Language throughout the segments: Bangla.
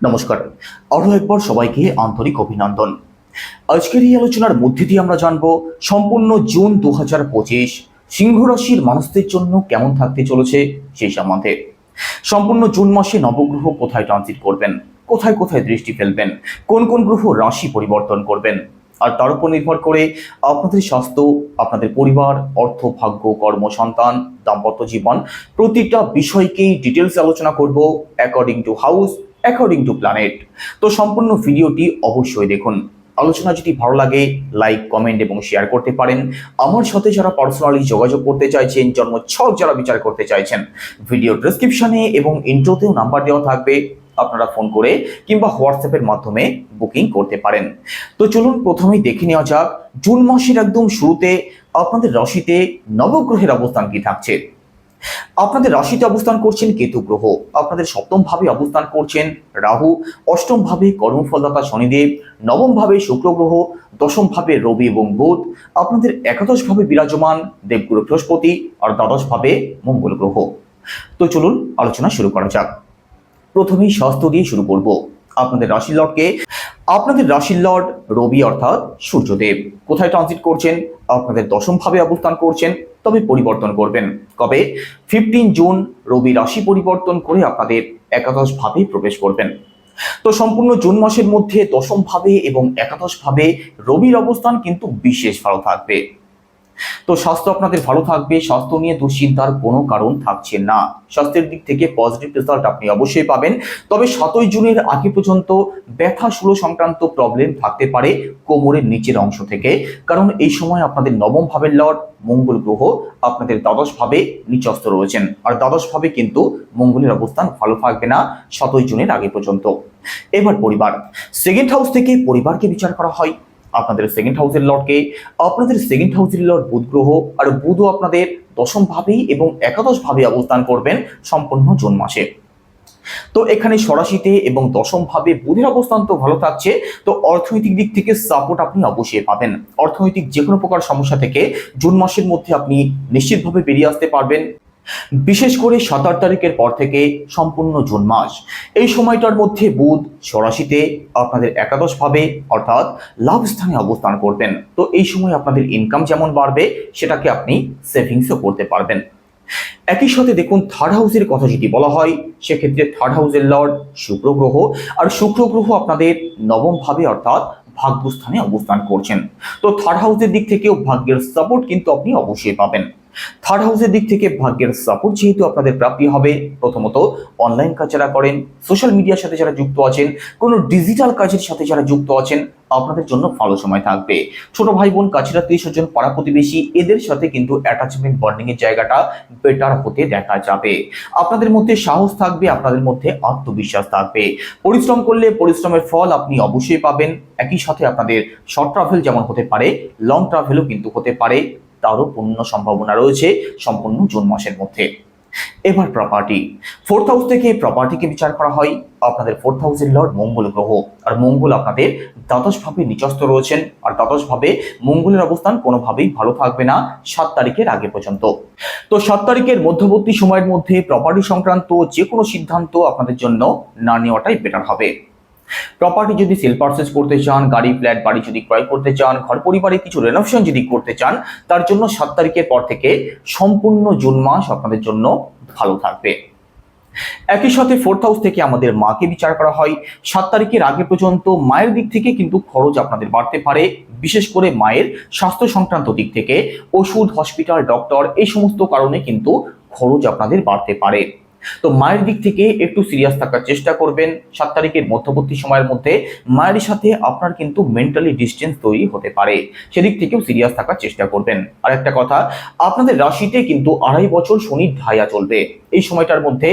নমস্কার, আরও একবার সবাইকে আন্তরিক অভিনন্দন। আজকের এই আলোচনার মধ্যে দিয়ে আমরা জানব সম্পূর্ণ জুন 2025 সিংহ রাশির মানুষদের জন্য কেমন থাকতে চলেছে সেই সম্বন্ধে। সম্পূর্ণ জুন মাসে নবগ্রহ কোথায় ট্রানজিট করবেন, কোথায় কোথায় দৃষ্টি ফেলবেন, কোন কোন গ্রহ রাশি পরিবর্তন করবেন, আর তার উপর নির্ভর করে আপনাদের স্বাস্থ্য, আপনাদের পরিবার, অর্থ, ভাগ্য, কর্ম, সন্তান, দাম্পত্য জীবন প্রতিটা বিষয়কেই ডিটেলস আলোচনা করব according to house, according to planet. তো সম্পূর্ণ ভিডিওটি অবশ্যই দেখুন। আলোচনা যদি ভালো লাগে লাইক, কমেন্ট এবং শেয়ার করতে পারেন। আমার সাথে যারা পার্সোনালি যোগাযোগ করতে চাইছেন, জন্মছক যারা বিচার করতে চাইছেন, ভিডিও ডেসক্রিপশনে এবং ইন্ট্রোতেও নাম্বার দেওয়া থাকবে, আপনারা ফোন করে কিংবা হোয়াটসঅ্যাপের মাধ্যমে বুকিং করতে পারেন। তো চলুন প্রথমেই দেখে নেওয়া যাক জুন মাসের একদম শুরুতে আপনাদের রাশিতে নবগ্রহের অবস্থান কি থাকছে। আপনাদের রাশিতে অবস্থান করছেন কেতু গ্রহ, আপনাদের সপ্তম ভাবে অবস্থান করছেন রাহু, অষ্টম ভাবে কর্মফলদাতা শনিদেব, নবম ভাবে শুক্র গ্রহ, দশম ভাবে রবি এবং বুধ, আপনাদের একাদশ ভাবে বিরাজমান দেবগুরু বৃহস্পতি, আর দ্বাদশ ভাবে মঙ্গল গ্রহ। তো চলুন আলোচনা শুরু করা যাক। প্রথমেই স্বাস্থ্য দিয়ে শুরু করব। আপনাদের রাশির লর্ডকে, আপনাদের রাশির লর্ড রবি অর্থাৎ সূর্যদেব কোথায় ট্রানজিট করছেন? আপনাদের দশম ভাবে অবস্থান করছেন, তবে পরিবর্তন করবেন কবে? 15 জুন রবি রাশি পরিবর্তন করে আপনাদের একাদশ ভাবে প্রবেশ করবেন। তো সম্পূর্ণ জুন মাসের মধ্যে দশম ভাবে এবং একাদশ ভাবে রবির অবস্থান কিন্তু বিশেষ ভালো থাকবে। তো স্বাস্থ্য আপনাদের ভালো থাকবে, স্বাস্থ্য নিয়ে দুশ্চিন্তার কোনো কারণ থাকছে না। স্বাস্থ্যের দিক থেকে পজিটিভ রেজাল্ট আপনি অবশ্যই পাবেন। তবে 7ই জুনের আগে পর্যন্ত ব্যথা শুলো সংক্রান্ত প্রবলেম থাকতে পারে কোমরের নিচের অংশ থেকে, কারণ এই সময় আপনাদের নবম ভাবের লর্ড মঙ্গল গ্রহ আপনাদের দ্বাদশ ভাবে নিচস্থ রয়েছেন, আর দ্বাদশ ভাবে কিন্তু মঙ্গলের অবস্থান ভালো থাকবে না 7ই জুনের আগে পর্যন্ত। এবার পরিবার, সেকেন্ড হাউস থেকে পরিবারকে বিচার করা হয়। আপনাদের সেকেন্ড হাউসের লর্ডকে, আপনাদের সেকেন্ড হাউসের লর্ড বুধ গ্রহ, আর বুধও আপনাদের দশম ভাবেই এবং একাদশ ভাবে অবস্থান করবেন সম্পূর্ণ জুন মাসে। তো এখানে সরাসিতে এবং দশম ভাবে বুধের অবস্থান তো ভালো থাকছে। তো অর্থনৈতিক দিক থেকে সাপোর্ট আপনি অবশ্যই পাবেন। অর্থনৈতিক যে কোনো প্রকার সমস্যা থেকে জুন মাসের মধ্যে আপনি নিশ্চিতভাবে বেরিয়ে আসতে পারবেন। বিশেষ করে 17 তারিখের পর থেকে সম্পূর্ণ জুন মাস, এই সময়টার মধ্যে বুধ সরাসিতে আপনাদের একাদশ ভাবে অর্থাৎ লাভ স্থানে অবস্থান করবেন। তো এই সময় আপনাদের ইনকাম যেমন বাড়বে, সেটাকে আপনি সেভিংসও করতে পারবেন। একই সাথে দেখুন থার্ড হাউসের কথা যদি বলা হয়, সেক্ষেত্রে থার্ড হাউসের লর্ড শুক্র গ্রহ, আর শুক্র গ্রহ আপনাদের নবম ভাবে অর্থাৎ ভাগ্যস্থানে অবস্থান করছেন। তো থার্ড হাউসের দিক থেকেও ভাগ্যের সাপোর্ট কিন্তু আপনি অবশ্যই পাবেন। থার্ড হাউসের দিক থেকে ভাগ্যের সাপোর্ট যেহেতু আপনাদের প্রাপ্তি হবে, প্রথমত অনলাইন কাজ যারা করেন, সোশ্যাল মিডিয়ার সাথে যারা যুক্ত আছেন, কোনো ডিজিটাল কাজের সাথে যারা যুক্ত আছেন, আপনাদের জন্য ভালো সময় থাকবে। ছোট ভাই বোন, কাছের আত্মীয় স্বজন, পাড়া প্রতিবেশী, এদের সাথে কিন্তু অ্যাটাচমেন্ট বন্ডিং এর জায়গাটা বেটার হতে দেখা যাবে। আপনাদের মধ্যে সাহস থাকবে, আপনাদের মধ্যে আত্মবিশ্বাস থাকবে। পরিশ্রম করলে পরিশ্রমের ফল আপনি অবশ্যই পাবেন। একই সাথে আপনাদের শর্ট ট্রাভেল যেমন হতে পারে, লং ট্রাভেলও কিন্তু হতে পারে, তারও পূর্ণ সম্ভাবনা রয়েছে সম্পূর্ণ জুন মাসের মধ্যে। এবার প্রপার্টি, ফোর্থ হাউস থেকে প্রপার্টিকে বিচার করা হয়। আপনাদের ফোর্থ হাউসের লর্ড মঙ্গল গ্রহ, আর মঙ্গল আপনাদের দ্বাদশ ভাবে নিচস্থ রয়েছেন, আর দ্বাদশ ভাবে মঙ্গলের অবস্থান কোনোভাবেই ভালো থাকবে না 7 তারিখের আগে পর্যন্ত। তো 7 তারিখের মধ্যবর্তী সময়ের মধ্যে প্রপার্টি সংক্রান্ত যে কোনো সিদ্ধান্ত আপনাদের জন্য না নেওয়াটাই বেটার হবে। প্রপার্টি যদি সেল পারচেজ করতে চান, গাড়ি, ফ্ল্যাট, বাড়ি যদি ক্রয় করতে চান, ঘর পরিবারে কিছু রেনোভেশন যদি করতে চান, তার জন্য 7 তারিখের পর থেকে সম্পূর্ণ জুন মাস আপনাদের জন্য ভালো থাকবে। একই সাথে ফোর্থ হাউস থেকে আমাদের মাকে বিচার করা হয়। 7 তারিখের আগে পর্যন্ত মায়ের দিক থেকে কিন্তু খরচ আপনাদের বাড়তে পারে, বিশেষ করে মায়ের স্বাস্থ্য সংক্রান্ত দিক থেকে ওষুধ, হসপিটাল, ডক্টর, এই সমস্ত কারণে কিন্তু খরচ আপনাদের বাড়তে পারে। তো মায়ের দিক থেকে একটু সিরিয়াস থাকার চেষ্টা করবেন। 7 তারিখের মধ্যবর্তী সময়ের মধ্যে মায়ের সাথে আপনার কিন্তু মেন্টালি ডিস্টেন্স তৈরি হতে পারে, সেদিক থেকেও সিরিয়াস থাকার চেষ্টা করবেন। আর একটা কথা, আপনাদের রাশিতে কিন্তু 2.5 বছর শনির ঢাইয়া চলবে। এই সময়টার মধ্যে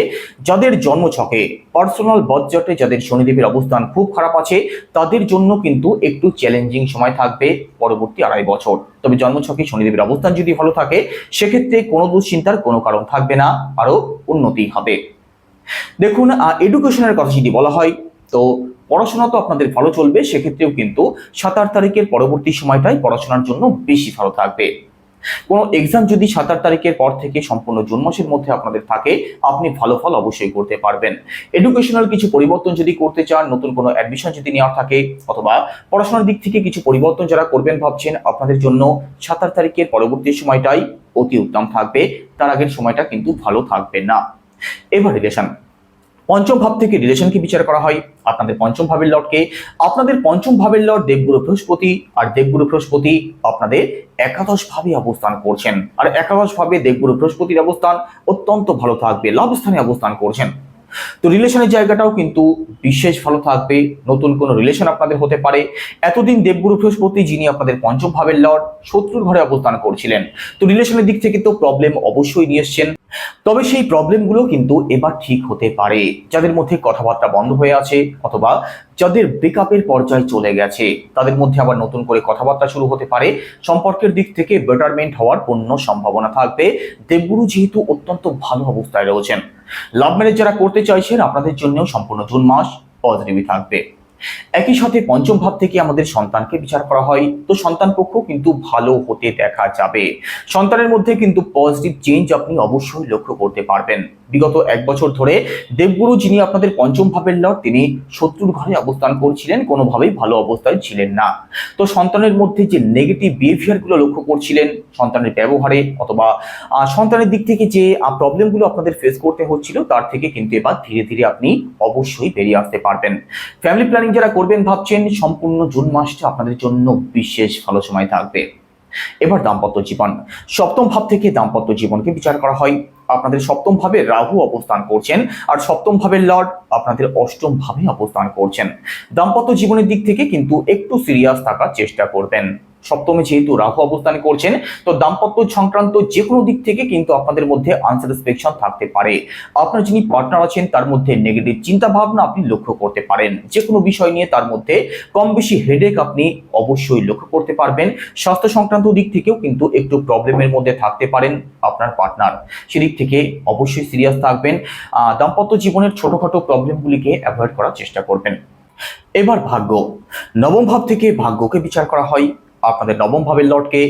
যাদের জন্মছকে পার্সোনাল বার্থচার্টে যাদের শনিদেবের অবস্থান খুব খারাপ আছে, তাদের জন্য কিন্তু একটু চ্যালেঞ্জিং সময় থাকবে পরবর্তী 2.5 বছর। তবে জন্মছকে শনিদেবের অবস্থান যদি ভালো থাকে, সেক্ষেত্রে কোনো দুশ্চিন্তার কোনো কারণ থাকবে না, আরো উন্নতি হবে। দেখুন এডুকেশনের কথা যদি বলা হয়, তো পড়াশোনা তো আপনাদের ভালো চলবে, সেক্ষেত্রেও কিন্তু 7-8 তারিখের পরবর্তী সময়টাই পড়াশোনার জন্য বেশি ভালো থাকবে। কোনো এক্সাম যদি 27 তারিখের পর থেকে সম্পূর্ণ জুন মাসের মধ্যে আপনাদের থাকে, আপনি ভালো ফল অবশ্যই করতে পারবেন। এডুকেশনাল কিছু পরিবর্তন যদি করতে চান, নতুন কোনো অ্যাডমিশন যদি নেওয়ার থাকে, অথবা পড়াশোনার দিক থেকে কিছু পরিবর্তন যারা করবেন ভাবছেন, আপনাদের জন্য 27 তারিখের পরবর্তী সময়টাই অতি উত্তম থাকবে। তার আগের সময়টা কিন্তু ভালো থাকবে না। এবার রিলেশন, পঞ্চম ভাব থেকে রিলেশনকে বিচার করা হয়। আপনাদের পঞ্চম ভাবের লর্ডকে, আপনাদের পঞ্চম ভাবের লর্ড দেবগুরু বৃহস্পতি, আর দেবগুরু বৃহস্পতি আপনাদের একাদশ ভাবে অবস্থান করছেন। আর একাদশ ভাবে দেবগুরু বৃহস্পতির অবস্থান অত্যন্ত ভালো থাকবে, লাভ স্থানে অবস্থান করছেন। তো রিলেশনের জায়গাটাও কিন্তু বিশেষ ভালো থাকবে। নতুন কোনো রিলেশন আপনাদের হতে পারে। এতদিন দেবগুরু বৃহস্পতি, যিনি আপনাদের পঞ্চম ভাবের লর্ড, শত্রুর ঘরে অবস্থান করছিলেন। তো রিলেশনের দিক থেকে তো প্রবলেম অবশ্যই নিয়ে এসছেন। তবে সেই প্রবলেমগুলো কিন্তু এবার ঠিক হতে পারে। যাদের মধ্যে কথাবার্তা বন্ধ হয়ে আছে, অথবা যাদের ব্রেকআপের পর্যায়ে চলে গেছে, তাদের মধ্যে আবার নতুন করে কথাবার্তা শুরু হতে পারে। সম্পর্কের দিক থেকে বেটারমেন্ট হওয়ার পূর্ণ সম্ভাবনা থাকবে। দেবগুরু যেহেতু অত্যন্ত ভালো অবস্থায় রয়েছেন, লাভ ম্যারেজ যারা করতে চাইছেন, আপনাদের জন্য সম্পূর্ণ জুন মাস পজিটিভই থাকবে। একই সাথে পঞ্চম ভাব থেকে আমাদের সন্তানকে বিচার করা হয়। তো সন্তান পক্ষ কিন্তু ভালো হতে দেখা যাবে। সন্তানের মধ্যে কিন্তু পজিটিভ চেঞ্জ আপনি অবশ্যই লক্ষ্য করতে পারবেন। বিগত 1 বছর ধরে দেবগুরু, যিনি আপনাদের পঞ্চম ভাবের লর্ড, তিনি শত্রুর ঘরে অবস্থান করছিলেন, কোনোভাবেই ভালো অবস্থায় ছিলেন না। তো সন্তানের মধ্যে যে নেগেটিভ বিহেভিয়ারগুলো লক্ষ্য করছিলেন, সন্তানের ব্যবহারে অথবা সন্তানের দিক থেকে যে প্রবলেমগুলো আপনাদের ফেস করতে হচ্ছিল, তার থেকে কিন্তু এবার ধীরে ধীরে আপনি অবশ্যই বেরিয়ে আসতে পারবেন। ফ্যামিলি প্ল্যানিং যারা করবেন ভাবছেন, সম্পূর্ণ জুন মাসটা আপনাদের জন্য বিশেষ ভালো সময় থাকবে। এবার দাম্পত্য জীবন, সপ্তম ভাব থেকে দাম্পত্য জীবনকে বিচার করা হয়। আপনাদের সপ্তম ভাবে রাহু অবস্থান করছেন, আর সপ্তম ভাবের লর্ড আপনাদের অষ্টম ভাবে অবস্থান করছেন। দাম্পত্য জীবনের দিক থেকে কিন্তু একটু সিরিয়াস থাকার চেষ্টা করবেন। সপ্তমে যেহেতু রাহু অবস্থান করছেন, তো দাম্পত্য সংক্রান্ত যে কোনো দিক থেকে কিন্তু আপনাদের মধ্যে আনস্যাটিসফ্যাকশন থাকতে পারে। আপনার যিনি পার্টনার আছেন, তার মধ্যে নেগেটিভ চিন্তা ভাবনা আপনি লক্ষ্য করতে পারেন। যে কোনো বিষয় নিয়ে তার মধ্যে কম বেশি হেডেক আপনি অবশ্যই লক্ষ্য করতে পারবেন। স্বাস্থ্য সংক্রান্ত দিক থেকেও কিন্তু একটু প্রবলেমের মধ্যে থাকতে পারেন আপনার পার্টনার, সেদিক থেকে অবশ্যই সিরিয়াস থাকবেন। দাম্পত্য জীবনের ছোটখাটো প্রবলেমগুলিকে অ্যাভয়েড করার চেষ্টা করবেন। এবার ভাগ্য, নবম ভাব থেকে ভাগ্যকে বিচার করা হয়। আপনাদের নবম ভাবের লর্ডকে,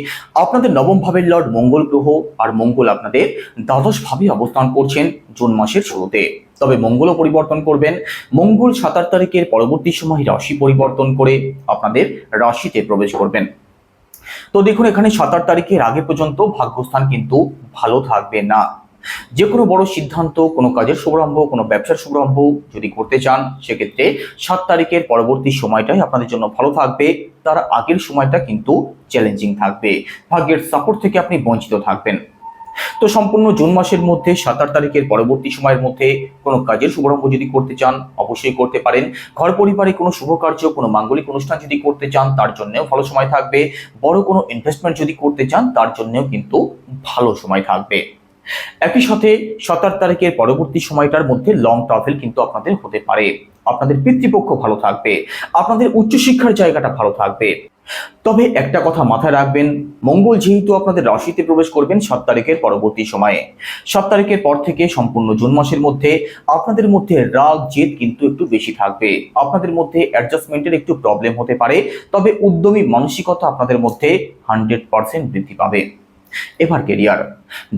আপনাদের নবম ভাবের লর্ড মঙ্গল গ্রহ, আর মঙ্গল আপনাদের দ্বাদশ ভাবে অবস্থান করছেন জুন মাসের শুরুতে। তবে মঙ্গলও পরিবর্তন করবেন। মঙ্গল 27 তারিখের পরবর্তী সময় রাশি পরিবর্তন করে আপনাদের রাশিতে প্রবেশ করবেন। তো দেখুন, এখানে 27 তারিখের আগে পর্যন্ত ভাগ্যস্থান কিন্তু ভালো থাকবে না। যে কোনো বড় সিদ্ধান্ত, কোনো কাজের শুভারম্ভ, কোনো ব্যবসার শুভারম্ভ যদি করতে চান, সেক্ষেত্রে 7 তারিখের পরবর্তী সময়টাই আপনাদের জন্য ভালো থাকবে। তার আগের সময়টা কিন্তু চ্যালেঞ্জিং থাকবে। ভাগ্যের সাপোর্ট থেকে আপনি বঞ্চিত থাকবেন। তো সম্পূর্ণ জুন মাসের মধ্যে 27 তারিখের পরবর্তী সময়ের মধ্যে কোনো কাজের শুভারম্ভ যদি করতে চান, অবশ্যই করতে পারেন। ঘর পরিবারে কোনো শুভ কার্য, কোনো মাঙ্গলিক অনুষ্ঠান যদি করতে চান, তার জন্যও ভালো সময় থাকবে। বড় কোনো ইনভেস্টমেন্ট যদি করতে চান, তার জন্যও কিন্তু ভালো সময় থাকবে। একই সাথে 27 তারিখের পরবর্তী সময়টার মধ্যে লং ট্রাভেল কিন্তু আপনাদের হতে পারে। আপনাদের পিতৃপক্ষ ভালো থাকবে, আপনাদের উচ্চশিক্ষার জায়গাটা ভালো থাকবে। তবে একটা কথা মাথায় রাখবেন, মঙ্গল যেহেতু আপনাদের রাশিতে প্রবেশ করবেন 7 তারিখের পরবর্তী সময়ে, 7 তারিখের পর থেকে সম্পূর্ণ জুন মাসের মধ্যে আপনাদের মধ্যে রাগ জেদ কিন্তু একটু বেশি থাকবে। আপনাদের মধ্যে অ্যাডজাস্টমেন্টের একটু প্রবলেম হতে পারে। তবে উদ্যমী মানসিকতা আপনাদের মধ্যে 100% বৃদ্ধি পাবে। এবার কেরিয়ার,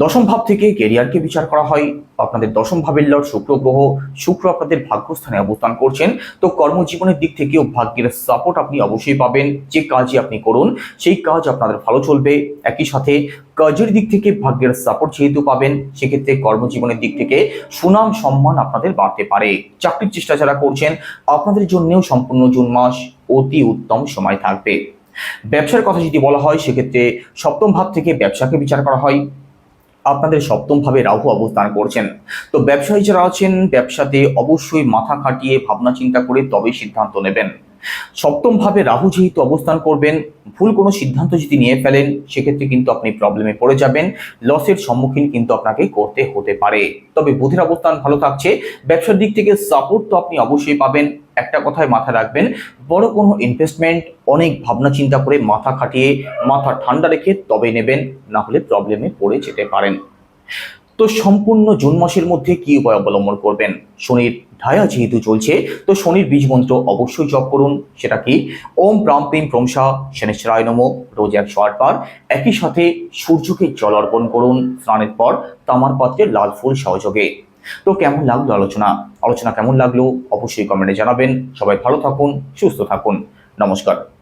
দশম ভাব থেকে কেরিয়ারকে বিচার করা হয়। আপনাদের দশম ভাবের লর্ড শুক্র গ্রহ, শুক্র আপনাদের ভাগ্যস্থানে অবস্থান করছেন। তো কর্মজীবনের দিক থেকেও ভাগ্যের সাপোর্ট আপনি অবশ্যই পাবেন। যে কাজই আপনি করুন, সেই কাজ আপনাদের ভালো চলবে। একই সাথে কাজের দিক থেকে ভাগ্যের সাপোর্ট যেহেতু পাবেন, সেক্ষেত্রে কর্মজীবনের দিক থেকে সুনাম সম্মান আপনাদের বাড়তে পারে। চাকরির চেষ্টা যারা করছেন, আপনাদের জন্যও সম্পূর্ণ জুন মাস অতি উত্তম সময় থাকবে। ব্যবসার কথা যদি বলা হয়, সেক্ষেত্রে সপ্তম ভাব থেকে ব্যবসাকে বিচার করা হয়। আপনাদের সপ্তম ভাবে রাহু অবস্থান করছেন। তো ব্যবসায়ী যারা আছেন, ব্যবসাতে অবশ্যই মাথা খাটিয়ে ভাবনা চিন্তা করে তবেই সিদ্ধান্ত নেবেন। সপ্তম ভাবে রাহু যেহেতু অবস্থান করবেন, ভুল কোনো সিদ্ধান্ত যদি নিয়ে ফেলেন, সেক্ষেত্রে কিন্তু আপনি প্রবলেমে পড়ে যাবেন। লসের সম্মুখীন কিন্তু আপনাকে করতে হতে পারে। তবে বুধের অবস্থান ভালো থাকছে। ব্যবসার দিক থেকে সাপোর্ট তো আপনি অবশ্যই পাবেন। একটা কথায় মাথা রাখবেন, বড় কোনো ইনভেস্টমেন্ট অনেক ভাবনা চিন্তা করে মাথা খাটিয়ে মাথা ঠান্ডা রেখে তবে নেবেন, না হলে প্রবলেমে পড়ে যেতে পারেন। তো সম্পূর্ণ জুন মাসের মধ্যে কি উপায় অবলম্বন করবেন? শনির ঢায়া যেহেতু চলছে, তো শনির বীজ মন্ত্র অবশ্যই জপ করুন। সেটা কি? ওম প্রাম প্রিম প্রমসা শনিশ্চরায় নমঃ, রোজ 108 বার। একই সাথে সূর্যকে জল অর্পণ করুন স্নানের পর তামার পাত্রে লাল ফুল সহযোগে। তো কেমন লাগলো আলোচনা কেমন লাগলো অবশ্যই কমেন্টে জানাবেন। সবাই ভালো থাকুন, সুস্থ থাকুন। নমস্কার।